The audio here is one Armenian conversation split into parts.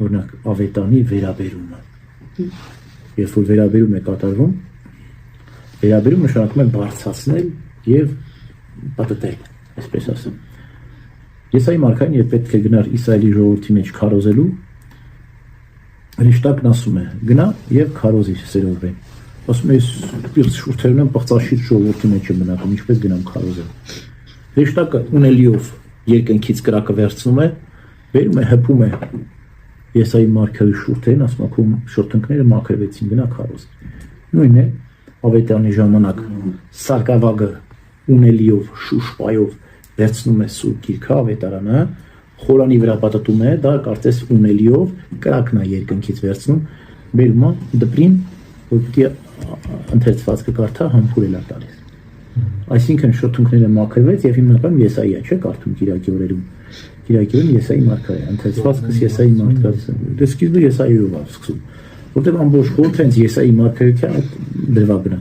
օրինակ ավետարանի վերաբերումը։ Երբ որ վերաբերում է կատարվում, վերաբերում նշանակում է բարձրացնել եւ պատտել, այսպես ասեմ։ Եսայի մարգարեն երբ պետք է գնար Իսրայելի ժողովրդի մեջ քարոզելու, Հրեշտակն ասում է, գնա եւ քարոզիր սերովրեն։ Ասում է, ես շուրթերն եմ պղծաշիտ ժողովրդի մեջ եմ մնակում, ինչպես գնամ քարոզել։ Հրեշտակը ունելիով երկնքից կրակը վերցնում է, բերում է, հպում է Եսայի մարգարեի շուրթերին, ասում է, քո շուրթընկները մաքրվեցին, գնա քարոզիր։ Նույնն է ավետարանի ժամանակ սարկավագը ունելիով, շուշպայով վերցնում է սուրբ գիրքը ավետարանը, խորանի վրա պատտում է, դա կարծես ունելիով կրակն է երկնքից վերցնում, բերում է դպրին, որ պիտի ընթերցվածքը կարդա, համբուրել է տալիս։ Այսինքն շուրթունքները մաքրվեց եւ հիմնականում Եսայիա չէ կարդում Կիրակի օրերում։ Կիրակի օրերին Եսայի մարգարե, ընթերցվածքս Եսայի մարգարեից։ Դե սկիզբը Եսայիով է սկսում, որտեղ ամբողջ խորհուրդ հենց Եսայի մարգարեության դրվագն է։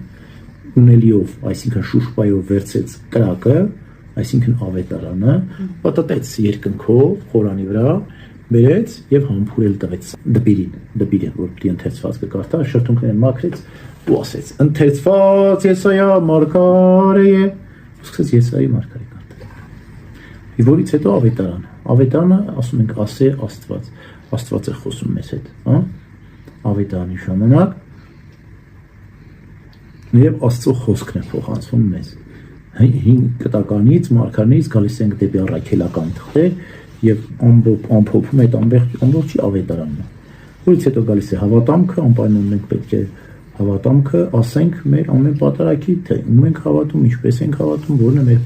Ունելիով, այսինքն շուշպայով վերցեց կրակը, այսինքն ավետարանը, պատտեց երկնքով, խորանի վրա, բերեց եւ համբուրել տվեց դպիրին, որ պիտի ընթերցվածքը կարդա, շրթունքները մաքրեց ու ասեց. ընթերցված Եսայա մարգարեը, սկսեց Եսայի մարգարե կարդալ։ Եվ որից հետո ավետարանը, ասում ենք, ասե Աստված է խոսում մեզ հետ, հա? Ավետարանի ժամանակ եւ Աստծո խոսքն է փոխանցվում մեզ։ Հին կտականից, մարգարեից գալիս ենք դեպի առաքելական թղթեր եւ ամփոփում այդ ամբողջի ավետարանն։ Որից հետո գալիս է հավատամքը, անպայման մենք պետք է հավատամքը ասենք մեր ամեն պատարագի, թե ում ենք հավատում, ինչպես ենք հավատում, որն է մեր